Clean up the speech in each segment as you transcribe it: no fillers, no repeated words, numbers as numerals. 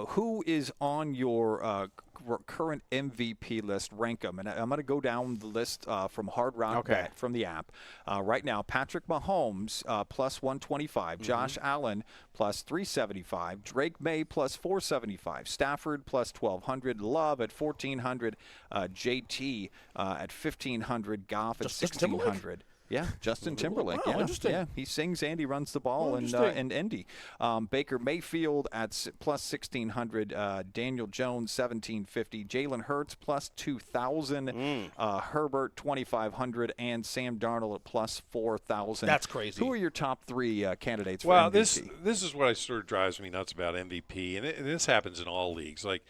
who is on your current MVP list? Rank them. And I'm going to go down the list from Hard Rock Bet from the app. Right now, Patrick Mahomes plus 125, Josh Allen plus 375, Drake May plus 475, Stafford plus 1,200, Love at 1,400, JT at 1,500, Goff at 1,600. Yeah, Justin Timberlake. Wow, interesting. Yeah, he sings and he runs the ball in Indy. Baker Mayfield at plus 1,600. Daniel Jones 1,750. Jalen Hurts plus 2,000. Herbert 2,500, and Sam Darnold at plus 4,000. That's crazy. Who are your top three candidates for MVP? Well, this is what sort of drives me nuts about MVP, and this happens in all leagues. Like,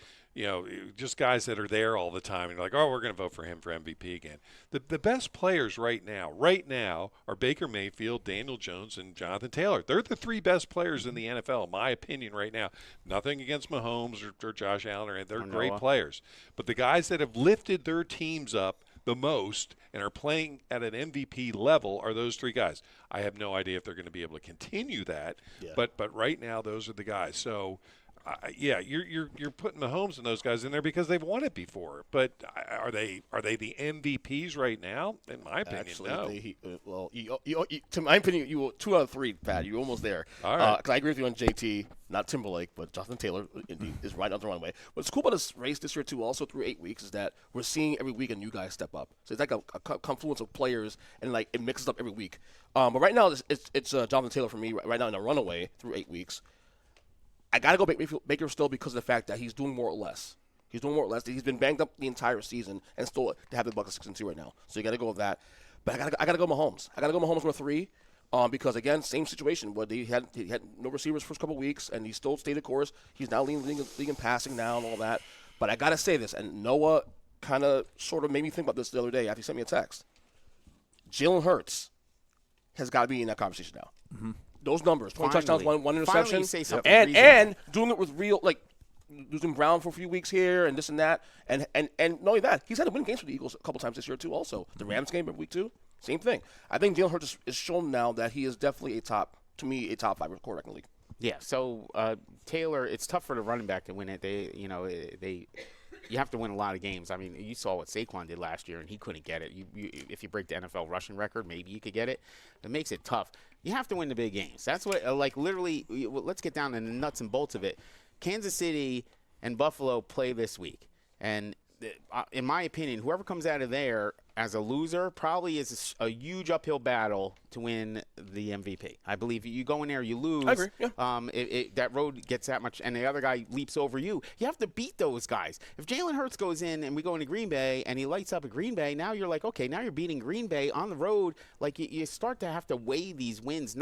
just guys that are there all the time, and you're like, oh, we're going to vote for him for MVP again. The best players right now are Baker Mayfield, Daniel Jones, and Jonathan Taylor. They're the three best players in the NFL, in my opinion, right now. Nothing against Mahomes or Josh Allen, they're great players. But the guys that have lifted their teams up the most and are playing at an MVP level are those three guys. I have no idea if they're going to be able to continue that, but right now those are the guys. So. You're putting Mahomes and those guys in there because they've won it before. But are they the MVPs right now? In my opinion, actually, no. To my opinion, you were 2 out of 3, Pat. You're almost there. All right. Because I agree with you on JT, not Timberlake, but Jonathan Taylor is right on the runway. What's cool about this race this year too, also through 8 weeks, is that we're seeing every week a new guy step up. So it's like a confluence of players, and like it mixes up every week. But right now, it's Jonathan Taylor for me right now in a runaway through 8 weeks. I got to go Baker still because of the fact that he's doing more or less. He's been banged up the entire season and still to have the Bucs 6-2 right now. So you got to go with that. But I got to go Mahomes. I got to go Mahomes with 3 because, again, same situation where he had no receivers for a couple of weeks, and he still stayed the course. He's now leading in passing now and all that. But I got to say this, and Noah kind of sort of made me think about this the other day after he sent me a text. Jalen Hurts has got to be in that conversation now. Mm-hmm. Those numbers, 20 touchdowns, one interception, and doing it with real, like, losing Brown for a few weeks here and this and that. And not only that, he's had to win games for the Eagles a couple times this year, too, also. The Rams game in week 2, same thing. I think Jalen Hurts is shown now that he is definitely a top 5 quarterback in the league. Yeah, so Taylor, it's tough for the running back to win it. You have to win a lot of games. I mean, you saw what Saquon did last year, and he couldn't get it. If you break the NFL rushing record, maybe you could get it. It makes it tough. You have to win the big games. That's what, literally, let's get down to the nuts and bolts of it. Kansas City and Buffalo play this week. And in my opinion, whoever comes out of there as a loser probably is a huge uphill battle to win the MVP. I believe you go in there, you lose. I agree. Yeah. That road gets that much, and the other guy leaps over you. You have to beat those guys. If Jalen Hurts goes in and we go into Green Bay and he lights up at Green Bay, now you're like, okay, now you're beating Green Bay on the road. Like you start to have to weigh these wins.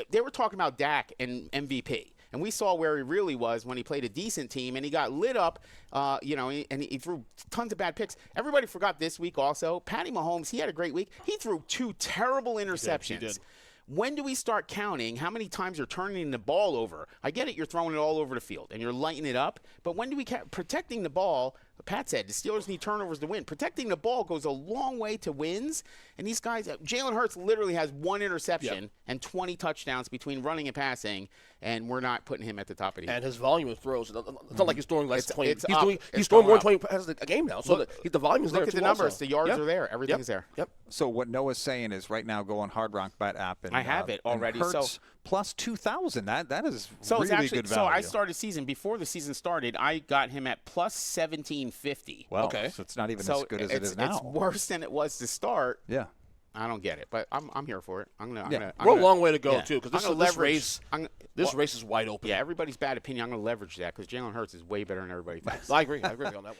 They were talking about Dak and MVP. And we saw where he really was when he played a decent team, and he got lit up, and he threw tons of bad picks. Everybody forgot this week also. Patty Mahomes, he had a great week. He threw 2 terrible interceptions. He did. When do we start counting how many times you're turning the ball over? I get it, you're throwing it all over the field, and you're lighting it up. But when do we protecting the ball? Pat said the Steelers need turnovers to win. Protecting the ball goes a long way to wins. And these guys, Jalen Hurts literally has 1 interception and 20 touchdowns between running and passing, and we're not putting him at the top of the heap. And his volume of throws, it's not like he's throwing less than 20. He's throwing more than 20 passes a game now. So the volume is there, too. Look at the numbers. Also. The yards are there. Everything's there. Yep. So what Noah's saying is right now go on Hard Rock Bet app. And, I have it already. Hurts plus 2,000. That is so really it's actually, good value. So I started season. Before the season started, I got him at plus 1,750. Well, so it's not even as good as it is now. It's worse than it was to start. Yeah. I don't get it, but I'm here for it. We're a long way to go, too, because this race is wide open. Yeah, everybody's bad opinion. I'm going to leverage that because Jalen Hurts is way better than everybody thinks. I agree. I agree on that one.